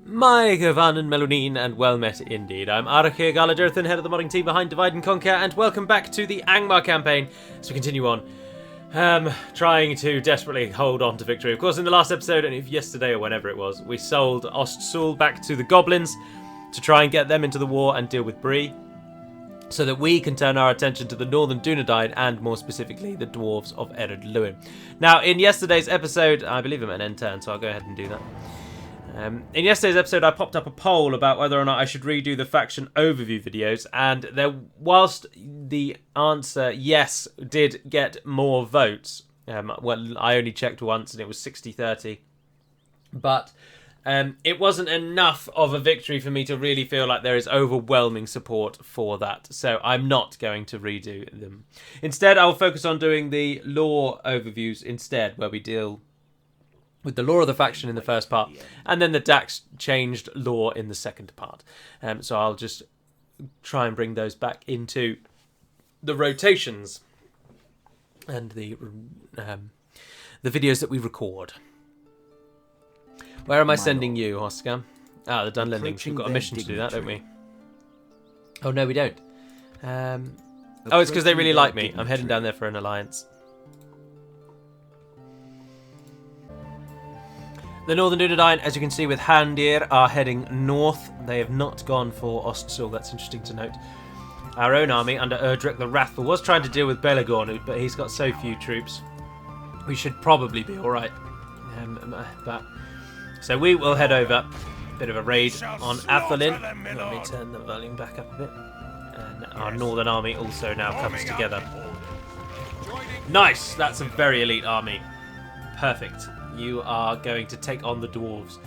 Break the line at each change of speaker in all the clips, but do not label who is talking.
My Govanen Melonin, and well met indeed. I'm Arachir Galadurthan, head of the modding team behind Divide and Conquer, and welcome back to the Angmar campaign as we continue on. Trying to desperately hold on to victory. Of course, in the last episode, and if yesterday or whenever it was, we sold Ostsul back to the goblins to try and get them into the war and deal with Bree, so that we can turn our attention to the Northern Dunedain and, more specifically, the dwarves of Ered Luin. Now, in yesterday's episode, I believe I'm at an end turn, so I'll go ahead and do that. In yesterday's episode, I popped up a poll about whether or not I should redo the faction overview videos, and whilst the answer yes did get more votes, well, I only checked once and it was 60-30, but it wasn't enough of a victory for me to really feel like there is overwhelming support for that, so I'm not going to redo them. Instead, I'll focus on doing the lore overviews instead, where we deal with the lore of the faction in the first part, and then the DaC changed lore in the second part. So I'll just try and bring those back into the rotations and the videos that we record. Where am I sending you, Oscar? Ah, the Dunlendings. We've got a mission to do that, don't we? Oh, no, we don't. Oh, it's because they really like me. I'm heading down there for an alliance. The Northern Dunedain, as you can see with Handir, are heading north. They have not gone for Ostsul, that's interesting to note. Our own army, under Erdrick the Wrathful, was trying to deal with Belegorn, but he's got so few troops. We should probably be alright. So we will head over. Bit of a raid on Athelin. Let me turn the volume back up a bit. And our Northern army also now comes together. Nice! That's a very elite army. Perfect. You are going to take on the dwarves,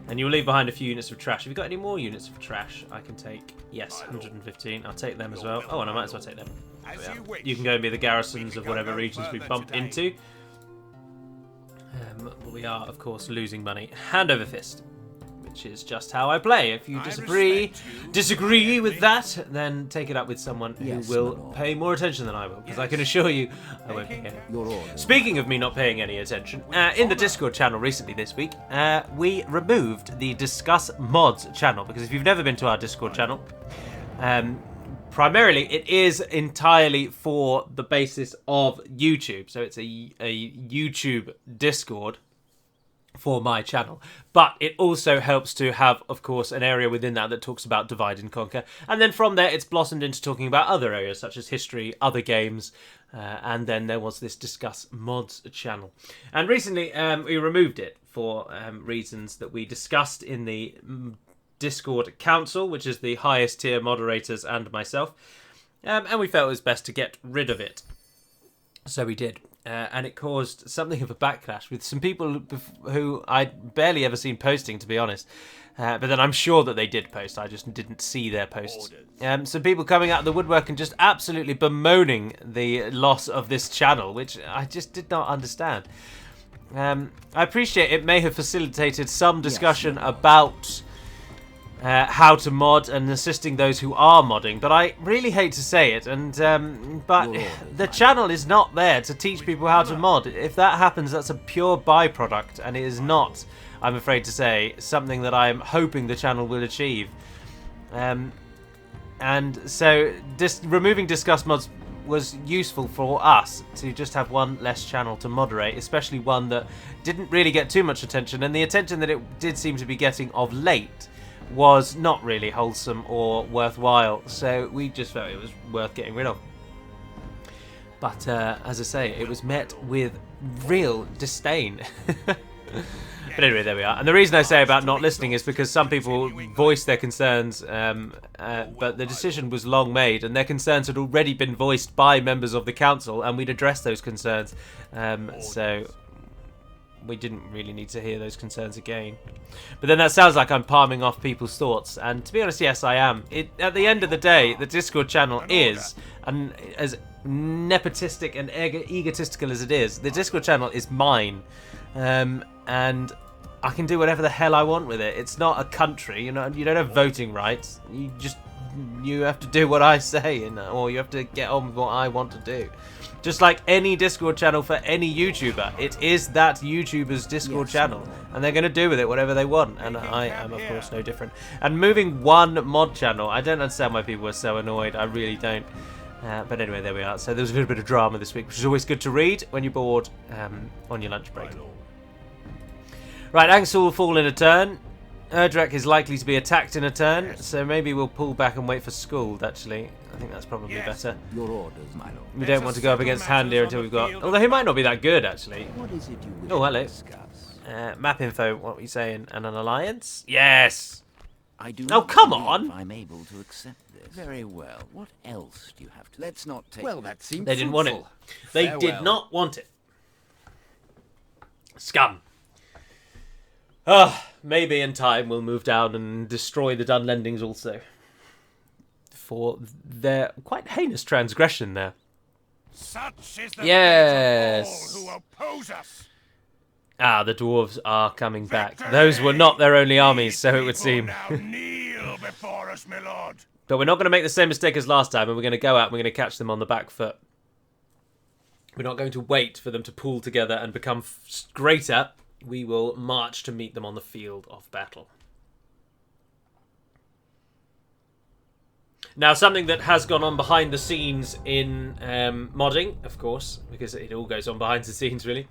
and you'll leave behind a few units of trash. Have you got any more units of trash I can take? Yes, 115. I'll take them as well. Oh, and I might as well take them. You can go and be the garrisons of whatever regions we bump into. But we are, of course, losing money hand over fist, which is just how I play. If you disagree with that, then take it up with someone who will pay more attention than I will, because I can assure you I won't pay any. Speaking of me not paying any attention, in the Discord channel recently this week, we removed the Discuss Mods channel, because if you've never been to our Discord channel, primarily it is entirely for the basis of YouTube, so it's a YouTube Discord for my channel, but it also helps to have, of course, an area within that talks about Divide and Conquer, and then from there it's blossomed into talking about other areas such as history, other games, and then there was this Discuss Mods channel, and recently we removed it for reasons that we discussed in the Discord Council, which is the highest tier moderators and myself, and we felt it was best to get rid of it, so we did. And it caused something of a backlash with some people who I'd barely ever seen posting, to be honest. But then I'm sure that they did post, I just didn't see their posts. Some people coming out of the woodwork and just absolutely bemoaning the loss of this channel, which I just did not understand. I appreciate it may have facilitated some discussion about how to mod and assisting those who are modding, but I really hate to say it, but the channel is not there to teach people how to mod. If that happens, that's a pure byproduct, and it is not, I'm afraid to say, something that I'm hoping the channel will achieve. And so removing Discuss Mods was useful for us to just have one less channel to moderate, especially one that didn't really get too much attention, and the attention that it did seem to be getting of late was not really wholesome or worthwhile, so we just felt it was worth getting rid of. But as I say, it was met with real disdain. But anyway, there we are. And the reason I say about not listening is because some people voiced their concerns, but the decision was long made, and their concerns had already been voiced by members of the council, and we'd addressed those concerns. So we didn't really need to hear those concerns again. But then that sounds like I'm palming off people's thoughts, and to be honest, yes, I am. At the end of the day, the Discord channel is, and as nepotistic and egotistical as it is, the Discord channel is mine, and I can do whatever the hell I want with it. It's not a country, you know. You don't have voting rights. You just you have to do what I say, or you have to get on with what I want to do. Just like any Discord channel for any YouTuber, it is that YouTuber's Discord channel, and they're going to do with it whatever they want, and I am, of course, no different. And moving one mod channel, I don't understand why people were so annoyed, I really don't. But anyway, there we are. So there was a little bit of drama this week, which is always good to read when you're bored on your lunch break. Right, Angsul will fall in a turn. Erdrak is likely to be attacked in a turn, so maybe we'll pull back and wait for Skuld, actually. I think that's probably better.
Your orders, my lord.
We don't want to go up against Handir until we've got... Although he might not be that good, actually.
What is it you wish
Oh, hello.
to discuss?
Map info, what are we saying? And an alliance? Yes!
I do
Oh,
not
come
believe
on!
I'm able to accept this. Very well. What else do you have to... Let's not take...
Well, that seems
They didn't want it. They did not want it. Scum. Maybe in time we'll move down and destroy the Dunlendings also. For their quite heinous transgression there.
Such is the
Yes.
fate of all who oppose us.
Ah, the dwarves are coming back. Those were not their only armies, so it would seem.
Now kneel before us, my lord.
But we're not going to make the same mistake as last time, and we're going to go out and we're going to catch them on the back foot. We're not going to wait for them to pool together and become greater. We will march to meet them on the field of battle. Now, something that has gone on behind the scenes in modding, of course, because it all goes on behind the scenes, really.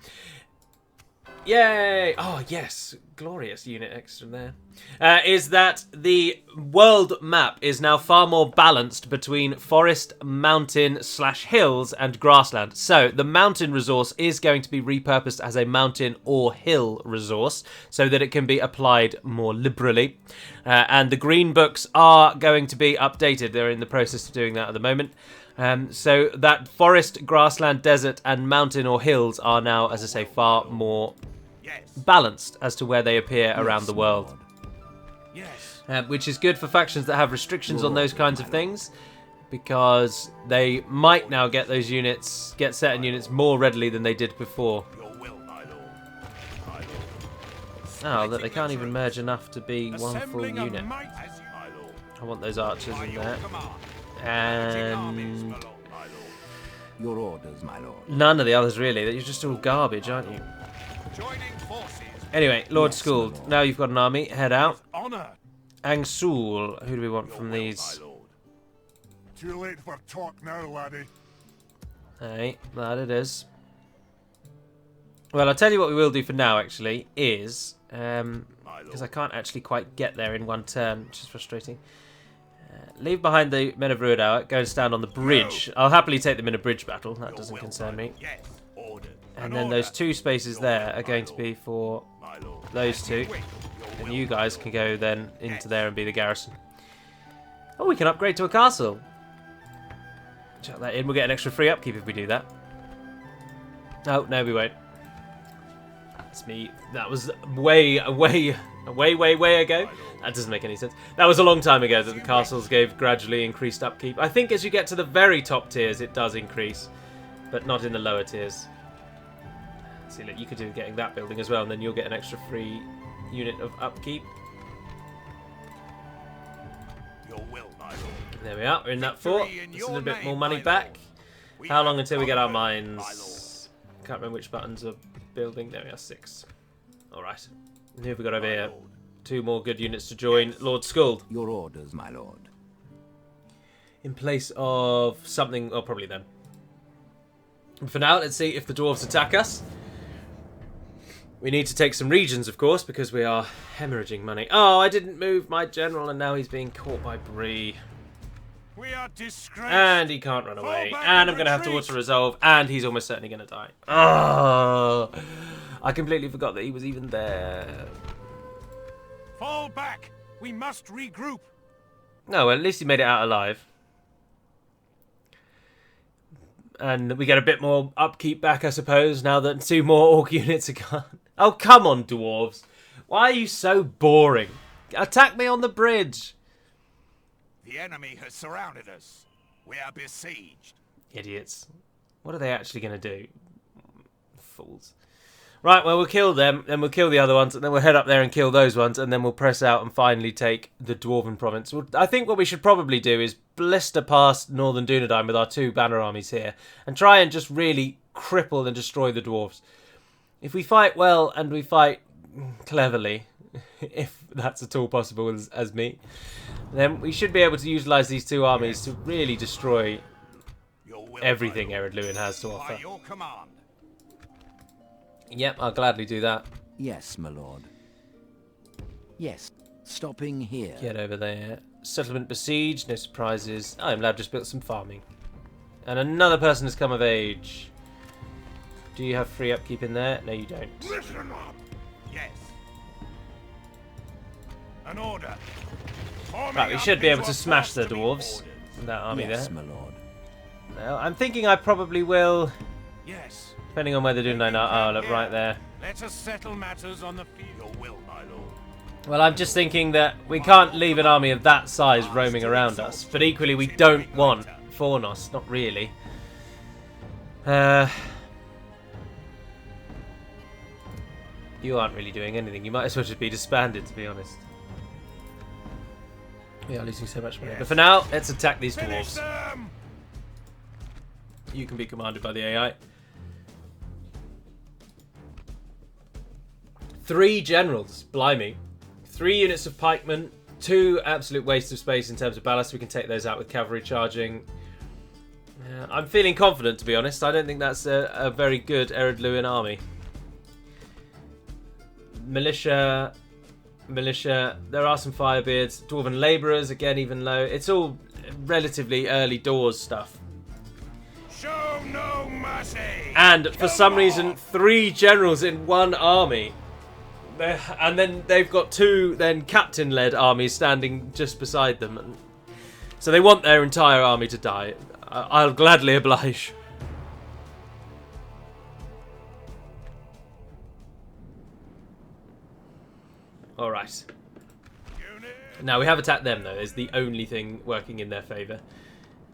Yay! Oh, yes. Glorious unit extra there. Is that the world map is now far more balanced between forest, mountain / hills and grassland. So the mountain resource is going to be repurposed as a mountain or hill resource so that it can be applied more liberally. And the green books are going to be updated. They're in the process of doing that at the moment. So that forest, grassland, desert and mountain or hills are now, as I say, far more balanced as to where they appear around the world.
Yes.
Which is good for factions that have restrictions on those kinds of things, because they might now get those units, get certain units more readily than they did before.
Your will, my lord. My lord.
Oh, that they can't even merge enough to be one full
Assembling a
unit.
might as you, my lord.
I want those archers
By
in
your
there.
command. Armies,
And
my lord, my lord.
Your orders, my lord.
none of the others really. You're just all garbage, aren't you?
Joining forces.
Anyway, Lord
Yes,
Skuld,
my lord.
now you've got an army, head out.
Honor.
Angsul, who do we want
Your
from
will,
these?
my lord.
Too late for talk now, laddie.
Hey, that it is. Well, I'll tell you what we will do for now, actually, is... because I can't actually quite get there in one turn, which is frustrating. Leave behind the men of Ruidour, go and stand on the bridge. I'll happily take them in a bridge battle, that doesn't concern me.
Yes. Ordered.
And then those two spaces there are going to be for
My lord.
those two. And you guys can go then into there and be the garrison. Oh, we can upgrade to a castle. Chuck that in, we'll get an extra free upkeep if we do that. Oh, no, we won't. That's me. That was way ago. That doesn't make any sense. That was a long time ago that the castles gave gradually increased upkeep. I think as you get to the very top tiers, it does increase, but not in the lower tiers. See, look, you could do getting that building as well, and then you'll get an extra free unit of upkeep.
Your will, my lord.
There we are. We're in that fort.
Victory in
Just a little
your
bit more
name,
money
my
back.
lord.
How long until we get our
conquered, my
mines? Can't remember which buttons are building. There we are, 6. All right. And who have we got over
My
here?
lord.
2 more good units to join Lord Skuld.
Your orders, my lord.
In place of something... Oh, probably them. And for now, let's see if the dwarves attack us. We need to take some regions, of course, because we are hemorrhaging money. Oh, I didn't move my general, and now he's being caught by Bree.
We are disgraced.
And he can't run away.
back
And
and
I'm going to have to
retreat.
auto-resolve. And he's almost certainly going to die. Oh, I completely forgot that he was even there.
Fall back. We must regroup.
No, well, at least he made it out alive. And we get a bit more upkeep back, I suppose, now that 2 more orc units are gone. Oh, come on, dwarves. Why are you so boring? Attack me on the bridge.
The enemy has surrounded us. We are besieged.
Idiots. What are they actually going to do? Fools. Right, well, we'll kill them, then we'll kill the other ones, and then we'll head up there and kill those ones, and then we'll press out and finally take the Dwarven province. I think what we should probably do is blister past Northern Dunedain with our 2 banner armies here, and try and just really cripple and destroy the dwarves. If we fight well and we fight cleverly, if that's at all possible as me, then we should be able to utilise these 2 armies to really destroy everything Ered Luin has to offer.
By your command.
Yep, I'll gladly do that.
Yes, my lord. Yes, stopping here.
Get over there. Settlement besieged, no surprises. I'm glad just built some farming. And another person has come of age. Do you have free upkeep in there? No, you don't.
Listen up.
Yes. An order.
Right, we should be able to smash the dwarves with that army
Yes,
there.
my lord.
Well, I'm thinking I probably will,
Yes.
depending on where they're doing that. Oh, look, right there.
Let us settle matters on the field. Your will, my lord.
Well, I'm just thinking that we can't leave an army of that size roaming around us, but equally we don't want Fornos, not really. You aren't really doing anything. You might as well just be disbanded, to be honest. We are losing so much money. But for now, let's attack these
Finish
dwarves.
them!
You can be commanded by the AI. 3 generals, blimey. 3 units of pikemen, 2 absolute waste of space in terms of ballast. We can take those out with cavalry charging. I'm feeling confident, to be honest. I don't think that's a very good Ered Luin army. Militia. There are some firebeards. Dwarven labourers, again, even low. It's all relatively early doors stuff.
Show no mercy.
And for some reason, 3 generals in 1 army. And then they've got 2 then captain-led armies standing just beside them. So they want their entire army to die. I'll gladly oblige. Alright. Now we have attacked them though. It's the only thing working in their favour.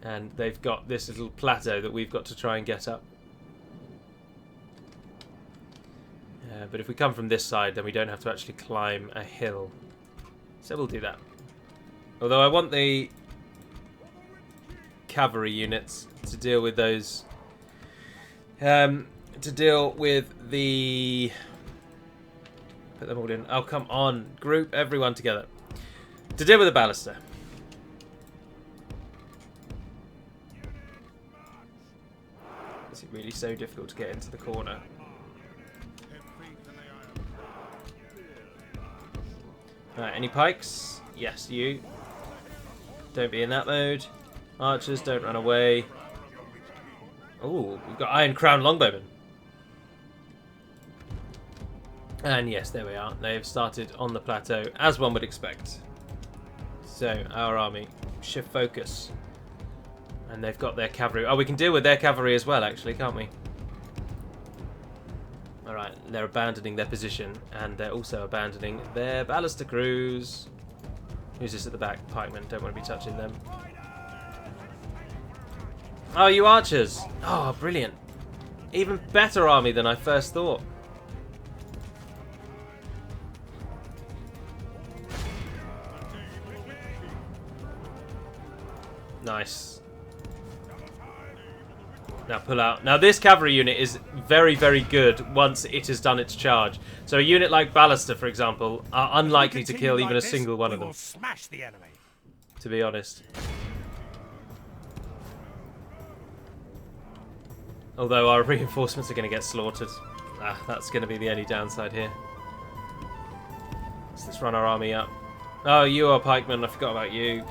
And they've got this little plateau that we've got to try and get up. But if we come from this side, then we don't have to actually climb a hill. So we'll do that. Although I want the cavalry units to deal with those. To deal with the... Put them all in. Oh, come on. Group everyone together. To deal with the ballista. Is it really so difficult to get into the corner? Right, any pikes? Yes, you. Don't be in that mode. Archers, don't run away. Oh, we've got Iron Crown Longbowmen. And yes, there we are. They've started on the plateau, as one would expect. So, our army, shift focus. And they've got their cavalry. Oh, we can deal with their cavalry as well, actually, can't we? Alright, they're abandoning their position, and they're also abandoning their ballista crews. Who's this at the back? Pikemen, don't want to be touching them. Oh, you archers! Oh, brilliant. Even better army than I first thought. Nice. Now pull out. Now this cavalry unit is very, very good once it has done its charge. So a unit like Ballista, for example, are unlikely to kill even a single one of them.
Smash the enemy.
To be honest. Although our reinforcements are going to get slaughtered. That's going to be the only downside here. So let's run our army up. Oh, you are pikemen. I forgot about you.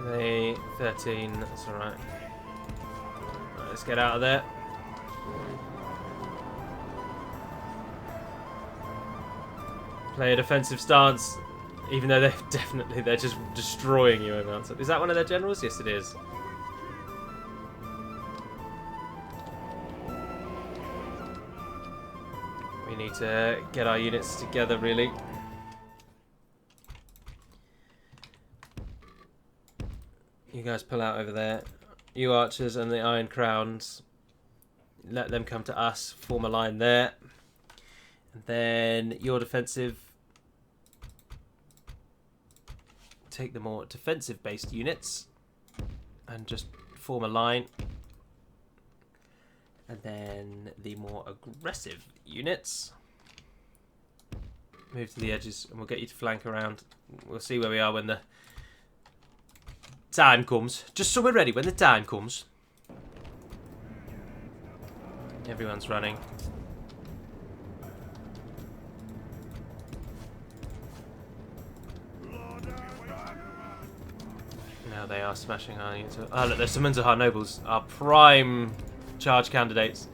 They 13, that's alright. Right, let's get out of there. Play a defensive stance, even though they're just destroying you over answer. Is that one of their generals? Yes, it is. We need to get our units together, really. You guys pull out over there. You archers and the Iron Crowns, let them come to us, form a line there. And then your defensive, take the more defensive based units and just form a line. And then the more aggressive units move to the edges, and we'll get you to flank around. We'll see where we are when the time comes. Just so we're ready when the time comes. Everyone's running. Now they are smashing our units. Oh look, there's some Munzahar nobles, our prime charge candidates.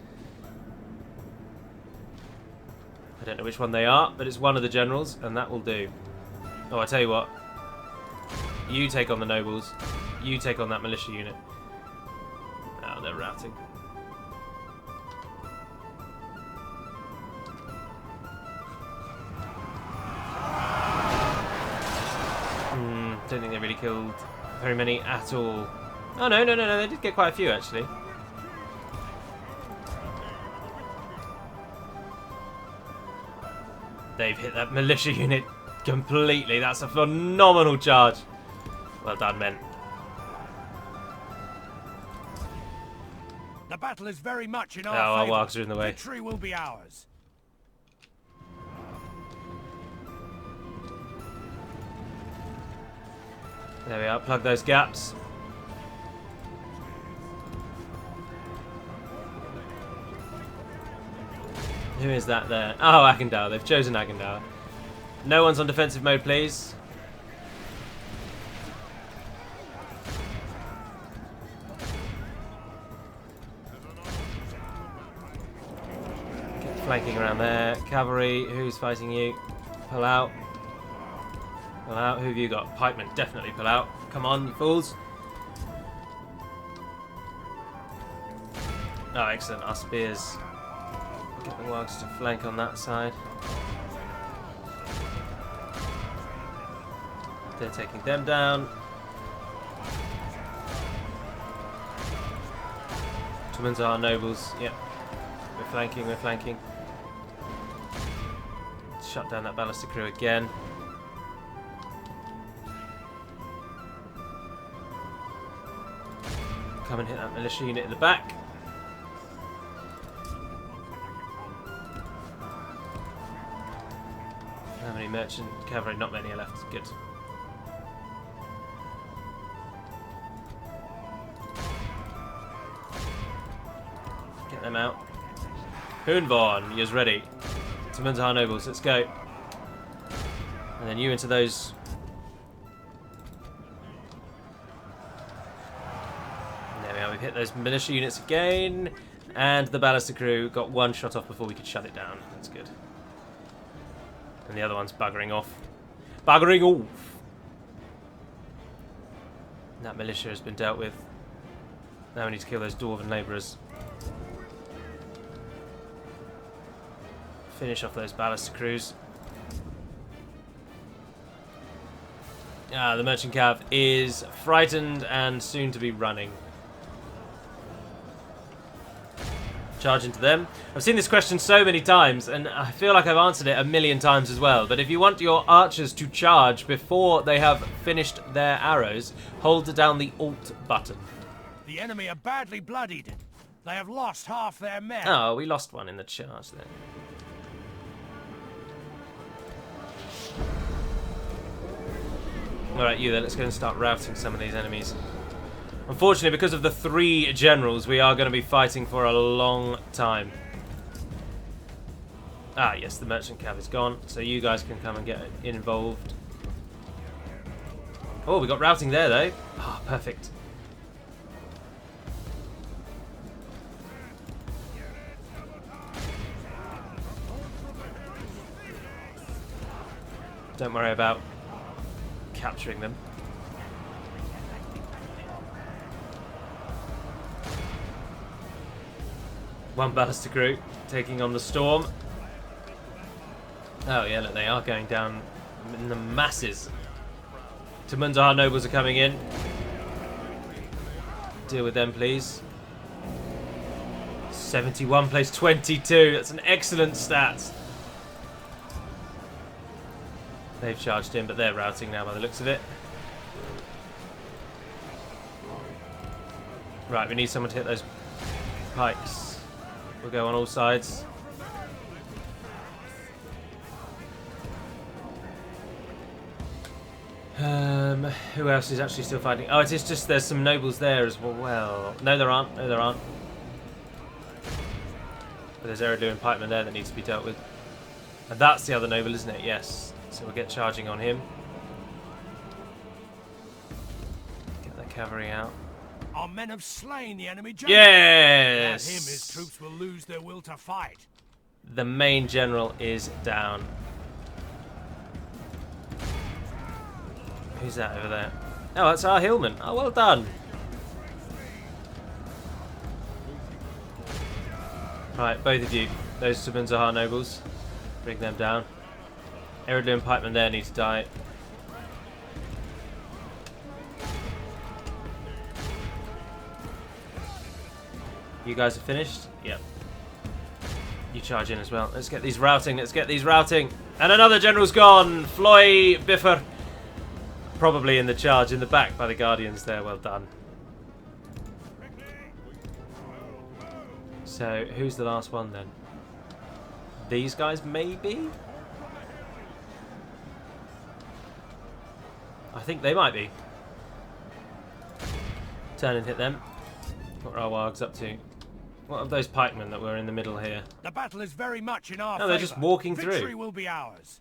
I don't know which one they are, but it's one of the generals, and that will do. Oh, I tell you what. You take on the nobles. You take on that militia unit. Oh, they're routing. Don't think they really killed very many at all. Oh, no, they did get quite a few, actually. They've hit that militia unit completely. That's a phenomenal charge. Well done, men.
The battle is very much in
Oh,
our
our
favor.
wargs are in the way.
Victory will be ours.
There we are. Plug those gaps. Who is that there? Oh, Akandar. They've chosen Akandar. No one's on defensive mode, please. Get flanking around there. Cavalry, who's fighting you? Pull out. Pull out. Who have you got? Pikemen, definitely pull out. Come on, you fools. Oh, excellent. Our spears. Get the wargs to flank on that side. They're taking them down. Tumunzar nobles. Yep. We're flanking, we're flanking. Shut down that ballistic crew again. Come and hit that militia unit in the back. How many merchant cavalry? Not many are left. Good. Get them out. Hoonvorn, you're ready. Tumunzar nobles, let's go. And then you into those. There we are, we've hit those militia units again. And the ballistic crew got one shot off before we could shut it down. That's good. And the other one's buggering off. Buggering off! That militia has been dealt with. Now we need to kill those dwarven labourers. Finish off those ballistic crews. Ah, the merchant cav is frightened and soon to be running. Charge into them. I've seen this question so many times, and I feel like I've answered it a million times as well. But if you want your archers to charge before they have finished their arrows, hold down the Alt button.
The enemy are badly bloodied. They have lost half their men.
Oh, we lost one in the charge there. Alright, you there, let's go and start routing some of these enemies. Unfortunately, because of the 3 generals, we are going to be fighting for a long time. Ah, yes, the merchant cav is gone, so you guys can come and get involved. Oh, we got routing there, though. Ah, perfect. Don't worry about capturing them. One ballistic crew taking on the storm. Oh yeah, look, they are going down in the masses. Tumunzar nobles are coming in. Deal with them, please. 71 plays 22. That's an excellent stat. They've charged in, but they're routing now by the looks of it. Right, we need someone to hit those pikes. We'll go on all sides. Who else is actually still fighting? Oh, it is just there's some nobles there as well. No, there aren't. No, there aren't. But there's Eridu and Pikeman there that needs to be dealt with. And that's the other noble, isn't it? Yes. So we'll get charging on him. Get the cavalry out.
Our men have slain the enemy general.
Yes!
Without him, his troops will lose their will to fight.
The main general is down. Who's that over there? Oh, that's our hillman. Oh, well done. Right, both of you. Those Submod are our nobles. Bring them down. Eridu and Pikeman there need to die. You guys are finished? Yep. You charge in as well. Let's get these routing. Let's get these routing. And another general's gone. Floy Biffer. Probably in the charge in the back by the Guardians there. Well done. So, who's the last one then? These guys, maybe? I think they might be. Turn and hit them. What are our wargs up to? What are those pikemen that were in the middle here?
The battle is very much in our
No, they're just walking through.
Victory will be ours.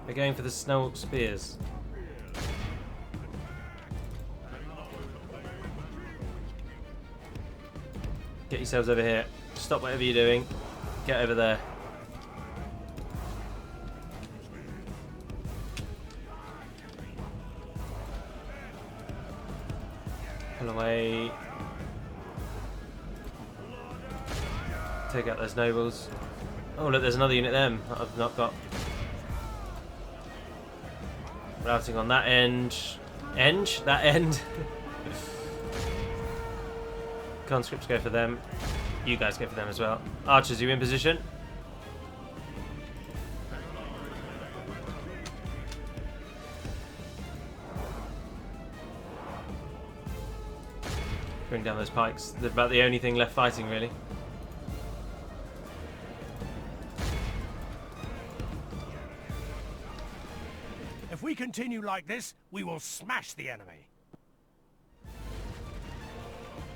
They're going for the snow spears. Get yourselves over here. Stop whatever you're doing. Get over there. Pull away. Take out those nobles. Oh look, there's another unit there that I've not got. Routing on that end. That end. Conscripts go for them. You guys go for them as well. Archers, you in position? Bring down those pikes. They're about the only thing left fighting, really.
If we continue like this, we will smash the enemy.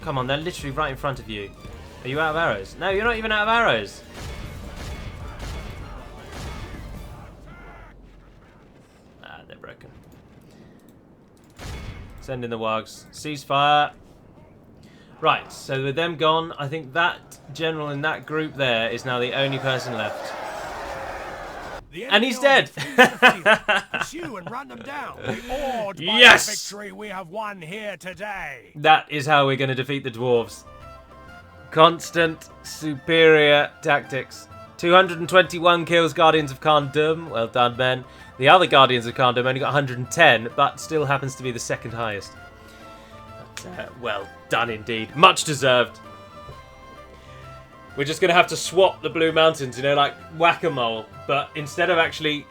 Come on, they're literally right in front of you. Are you out of arrows? No, you're not even out of arrows. Ah, they're broken. Send in the wargs. Ceasefire. Right, so with them gone, I think that general in that group there is now the only person left. And he's dead!
Pursue and run them down. Awed by
Yes!
the victory we have won here today.
That is how we're going to defeat the dwarves. Constant, superior tactics. 221 kills, Guardians of Khandum. Well done, men. The other Guardians of Khandum only got 110, but still happens to be the second highest. But, well done indeed. Much deserved. We're just going to have to swap the Blue Mountains, you know, like whack-a-mole. But instead of actually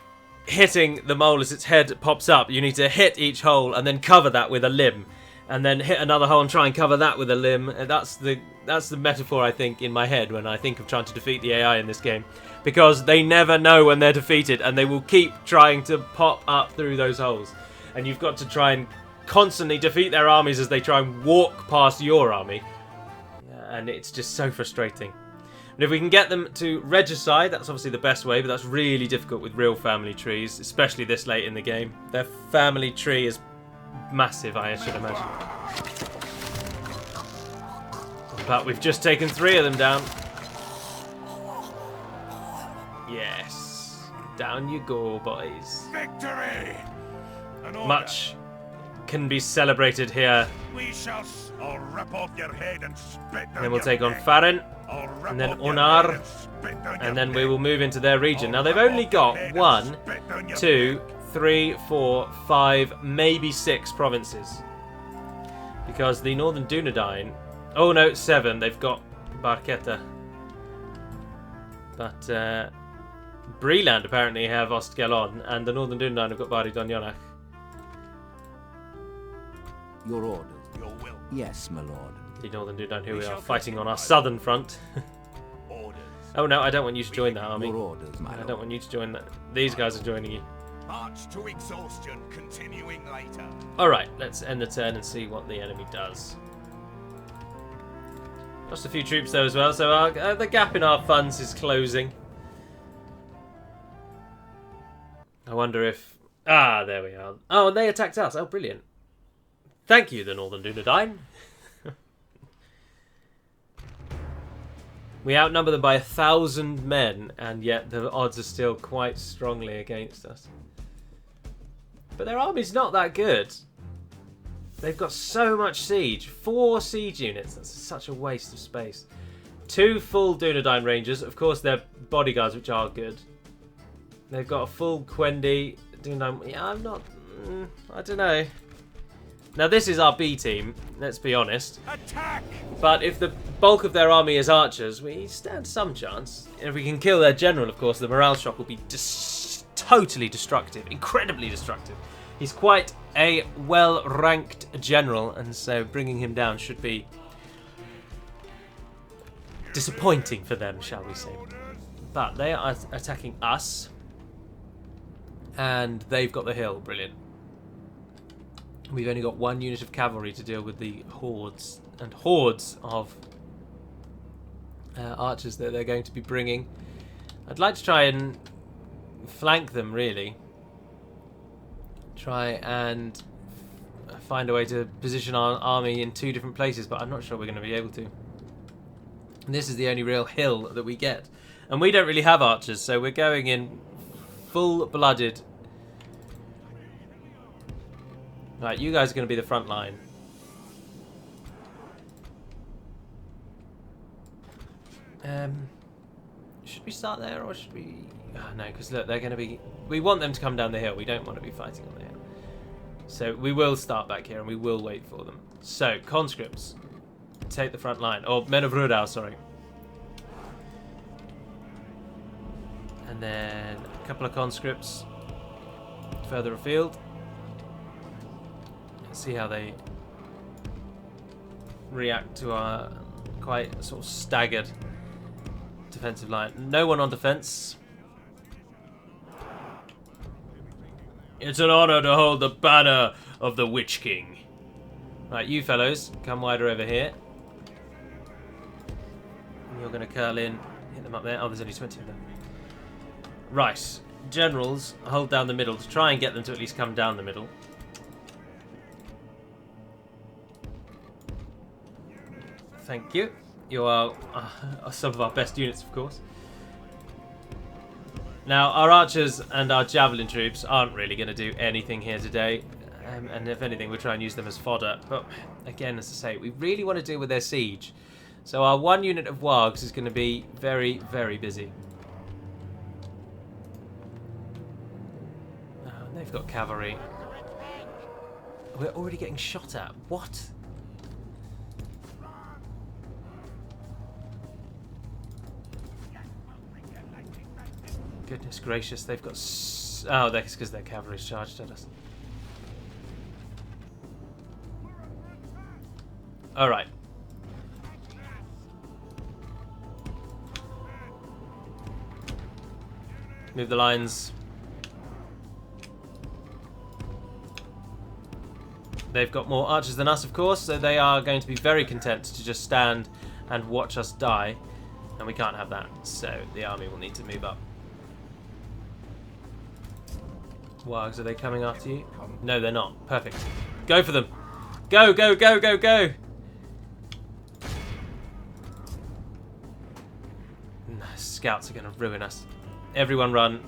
hitting the mole as its head pops up, you need to hit each hole and then cover that with a limb. And then hit another hole and try and cover that with a limb. And that's the metaphor, I think, in my head when I think of trying to defeat the AI in this game. Because they never know when they're defeated, and they will keep trying to pop up through those holes. And you've got to try and constantly defeat their armies as they try and walk past your army. And it's just so frustrating. And if we can get them to regicide, that's obviously the best way, but that's really difficult with real family trees, especially this late in the game. Their family tree is massive, I should imagine. But we've just taken 3 of them down. Yes. Down you go, boys.
Victory!
Much can be celebrated here.
We shall.
I'll rip off your head and spit down
Then we'll
your
take on
neck.
Farron,
I'll rip
and then
off your
Onar,
head and spit down
and
your
then we
neck.
will move into their region. Now they've
I'll rip
only
off your
got
head and
1,
spit down your
2,
neck.
3, 4, 5, maybe 6 provinces. Because the Northern Dunedain... Oh no, 7. They've got Barketa. But Breland apparently have Ostgelon, and the Northern Dunedain have got Bari Donionach.
Your orders.
Your will.
Yes, my lord.
The Northern Dunedain, who
We
we are
shall
fighting on our
continue.
southern front.
Orders.
Oh no, I don't want you to join that army.
Your orders, my
I
lord.
don't want you to join that. These guys are joining you.
March to exhaustion, continuing later.
Alright, let's end the turn and see what the enemy does. Lost a few troops though as well, so the gap in our funds is closing. I wonder if... Ah, there we are. Oh, and they attacked us. Oh, brilliant. Thank you, the Northern Dunedain. We outnumber them by 1,000 men, and yet the odds are still quite strongly against us. But their army's not that good. They've got so much siege. 4 siege units. That's such a waste of space. 2 full Dunedain Rangers. Of course, they're bodyguards, which are good. They've got a full Quendi. Dunedain. Yeah, I'm not... I don't know. Now, this is our B team, let's be honest.
Attack!
But if the bulk of their army is archers, we stand some chance. If we can kill their general, of course, the morale shock will be totally destructive. Incredibly destructive. He's quite a well-ranked general, and so bringing him down should be disappointing for them, shall we say. But they are attacking us, and they've got the hill. Brilliant. We've only got 1 unit of cavalry to deal with the hordes and hordes of archers that they're going to be bringing. I'd like to try and flank them, really. Try and find a way to position our army in 2 different places, but I'm not sure we're going to be able to. And this is the only real hill that we get. And we don't really have archers, so we're going in full-blooded. Right, you guys are going to be the front line. Should we start there, or should we... Oh, no, because look, they're going to be... We want them to come down the hill. We don't want to be fighting on the hill. So we will start back here, and we will wait for them. So, conscripts, take the front line. Or men of Rudau, sorry. And then a couple of conscripts further afield. See how they react to our quite sort of staggered defensive line. No one on defense. It's an honor to hold the banner of the Witch King. Right, you fellows, come wider over here. You're going to curl in, hit them up there. Oh, there's only 20 of them. Right, generals, hold down the middle to try and get them to at least come down the middle. Thank you. You are some of our best units, of course. Now, our archers and our javelin troops aren't really going to do anything here today. And if anything, we'll try and use them as fodder. But again, as I say, we really want to deal with their siege. So our 1 unit of wargs is going to be very, very busy. Oh, they've got cavalry. We're already getting shot at. What? Goodness gracious, they've got... Oh, that's because their cavalry's charged at us. Alright. Move the lines. They've got more archers than us, of course, so they are going to be very content to just stand and watch us die. And we can't have that, so the army will need to move up. Wargs, are they coming after you? No, they're not. Perfect. Go for them. Go, go, go, go, go! Scouts are going to ruin us. Everyone run.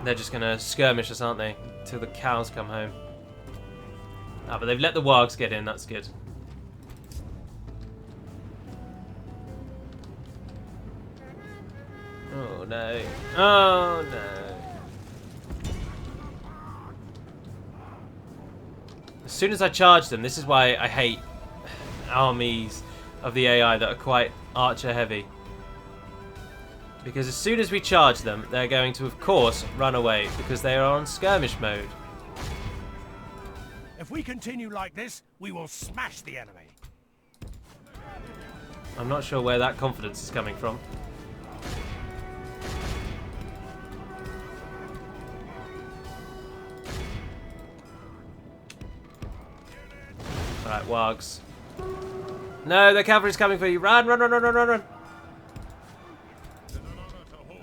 They're just going to skirmish us, aren't they? Till the cows come home. Ah, but they've let the wargs get in. That's good. Oh no. Oh no. As soon as I charge them, this is why I hate armies of the AI that are quite archer heavy. Because as soon as we charge them, they're going to, of course, run away because they are on skirmish mode.
If we continue like this, we will smash the enemy.
I'm not sure where that confidence is coming from. Alright, Wargs. No, the cavalry's coming for you. Run, run, run, run, run, run, run.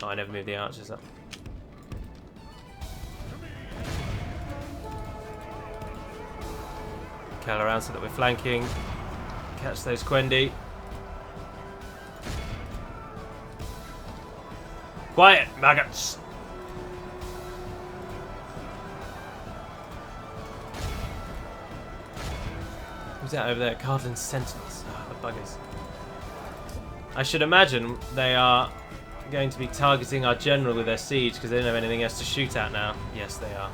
Oh, I never moved the archers up. Curl around so that we're flanking. Catch those Quendi. Quiet, maggots! Who's that over there? Cardland Sentinels. Oh, the buggers. I should imagine they are going to be targeting our general with their siege because they don't have anything else to shoot at now. Yes, they are.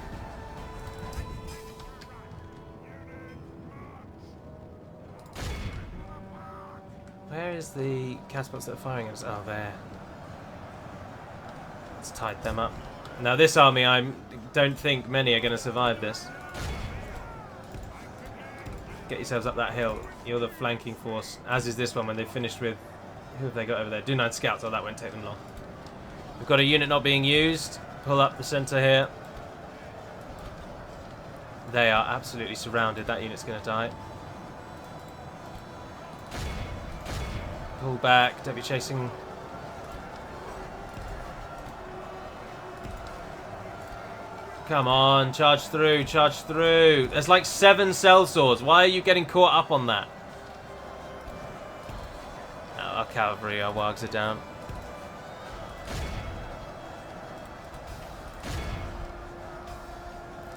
Where is the catapults that are firing us? Oh, there. Let's tied them up. Now this army, I don't think many are going to survive this. Get yourselves up that hill. You're the flanking force, as is this one when they've finished with... Who have they got over there? Do 9 scouts. Oh, that won't take them long. We've got a unit not being used. Pull up the centre here. They are absolutely surrounded. That unit's going to die. Pull back. Don't be chasing... Come on, charge through, charge through. There's like 7 sellswords. Why are you getting caught up on that? Oh, our cavalry, our wargs are down.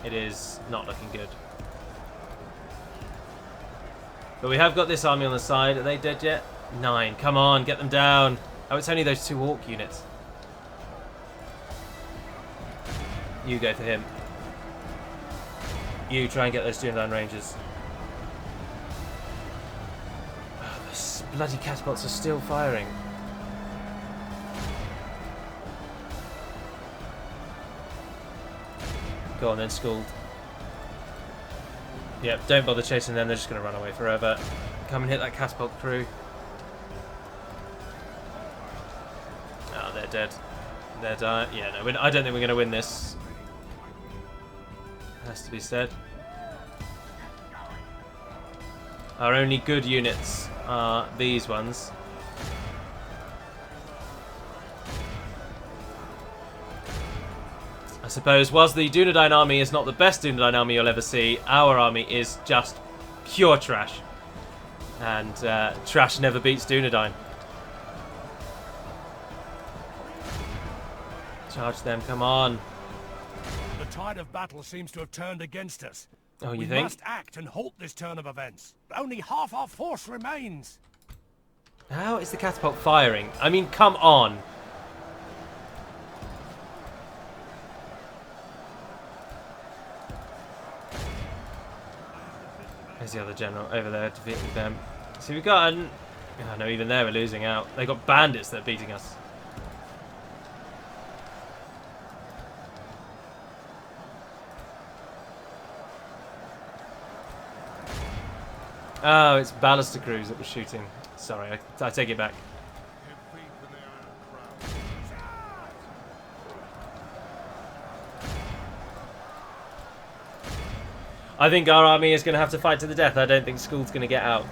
It is not looking good. But we have got this army on the side. Are they dead yet? 9. Come on, get them down. Oh, it's only those 2 orc units. You go for him. You try and get those 209 rangers. Oh, those bloody catapults are still firing. Go on then, Skuld. Yep, don't bother chasing them, they're just going to run away forever. Come and hit that catapult crew. Oh, they're dead. They're dying. Yeah, no, I don't think we're going to win this. Has to be said. Our only good units are these ones. I suppose, whilst the Dunedain army is not the best Dunedain army you'll ever see, our army is just pure trash. And trash never beats Dunedain. Charge them, come on.
The tide of battle seems to have turned against us.
Oh, you
we
think?
must act and halt this turn of events. Only half our force remains.
How is the catapult firing? I mean, come on. There's the other general over there defeating them. See, we've got an... Oh, no, even there we're losing out. They've got bandits that are beating us. Oh, it's ballista crews that were shooting. Sorry, I take it back. I think our army is going to have to fight to the death. I don't think Skuld's going to get out.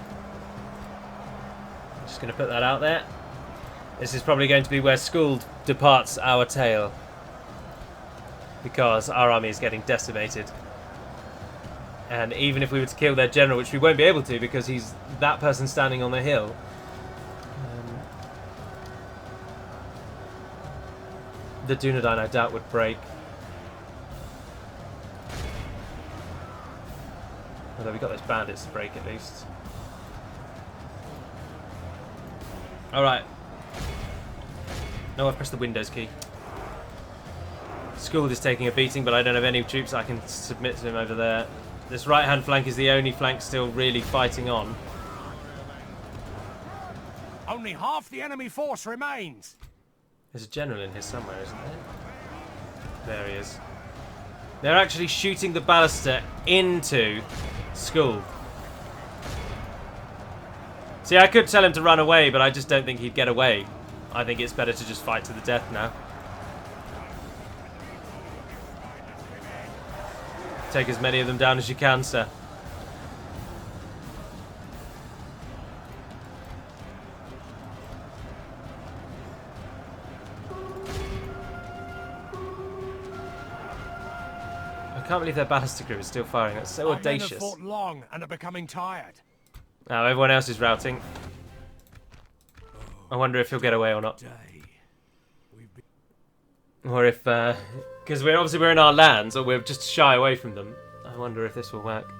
I'm just going to put that out there. This is probably going to be where Skuld departs our tale. Because our army is getting decimated. And even if we were to kill their general, which we won't be able to because he's that person standing on the hill. The Dunedain, I doubt, would break. Although we got those bandits to break at least. Alright. No, I've pressed the Windows key. Skuld is taking a beating, but I don't have any troops I can submit to him over there. This right-hand flank is the only flank still really fighting on.
Only half the enemy force remains.
There's a general in here somewhere, isn't there? There he is. They're actually shooting the ballista into Skuld. See, I could tell him to run away, but I just don't think he'd get away. I think it's better to just fight to the death now. Take as many of them down as you can, sir. I can't believe their ballistic group is still firing. That's so
Our men have
audacious.
fought long and are becoming tired.
Now everyone else is routing. I wonder if he'll get away or not. Or if, because we're in our lands, or we're just shy away from them. I wonder if this will work.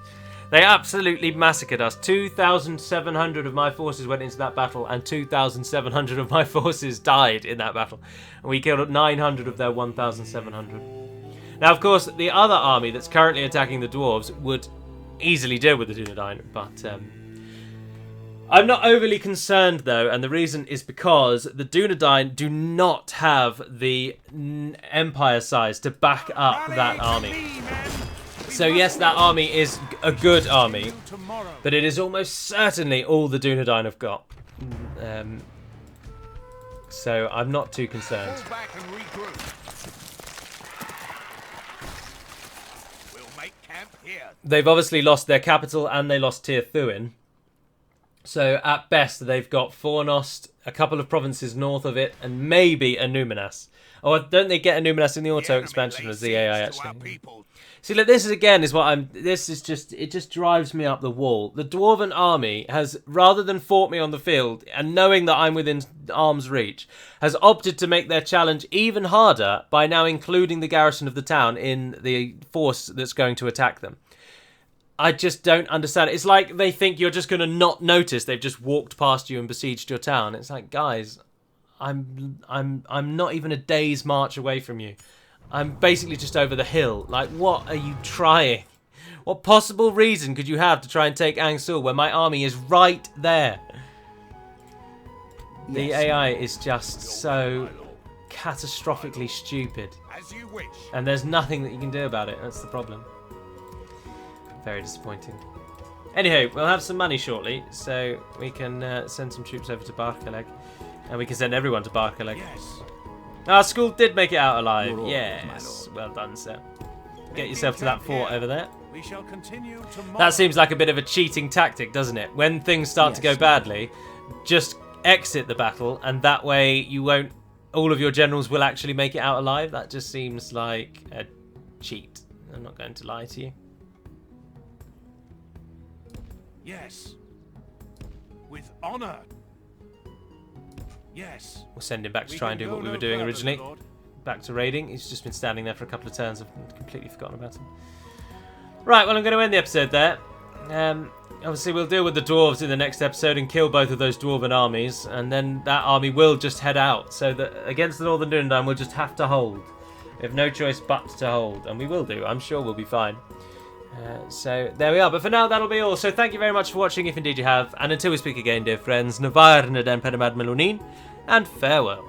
They absolutely massacred us. 2,700 of my forces went into that battle, and 2,700 of my forces died in that battle. And we killed 900 of their 1,700. Now, of course, the other army that's currently attacking the dwarves would easily deal with the Dunedain, but I'm not overly concerned, though, and the reason is because the Dunedain do not have the empire size to back up that army. So yes, that army is a good army, but it is almost certainly all the Dunedain have got. So I'm not too concerned.
Fall back and regroup. We'll make camp here.
They've obviously lost their capital and they lost Tir Thuin. So at best, they've got Fornost, a couple of provinces north of it, and maybe a Numinas. Or don't they get a Numinas in the auto expansion as the AI actually? See, look, this is again is what I'm. This is just it. Just drives me up the wall. The Dwarven army has, rather than fought me on the field and knowing that I'm within arm's reach, has opted to make their challenge even harder by now including the garrison of the town in the force that's going to attack them. I just don't understand it. It's like they think you're just going to not notice they've just walked past you and besieged your town. It's like, guys, I'm not even a day's march away from you. I'm basically just over the hill. Like, what are you trying? What possible reason could you have to try and take Angsul when my army is right there? The
Yes,
AI is just so catastrophically stupid.
As you wish.
And there's nothing that you can do about it. That's the problem. Very disappointing. Anyhow, we'll have some money shortly, so we can send some troops over to Barkaleg. And we can send everyone to Barkaleg.
Yes.
Our school did make it out alive.
Your orders,
Yes.
my
Well done, sir. Get yourself to that fort over there.
We shall continue tomorrow.
That seems like a bit of a cheating tactic, doesn't it? When things start to go
Yes.
badly, just exit the battle, and that way you won't. All of your generals will actually make it out alive. That just seems like a cheat. I'm not going to lie to you.
Yes. With honor. Yes.
We'll send him back to
We
try and
can
do
go
what we
no
were doing
further,
originally.
Lord.
Back to raiding. He's just been standing there for a couple of turns. I've completely forgotten about him. Right, well, I'm going to end the episode there. Obviously, we'll deal with the dwarves in the next episode and kill both of those dwarven armies, and then that army will just head out. So that against the Northern Dunedain, we'll just have to hold. We have no choice but to hold, and we will do. I'm sure we'll be fine. So there we are. But for now, that'll be all. So thank you very much for watching, if indeed you have. And until we speak again, dear friends, Navar Naden Pedamad Melunin, and farewell.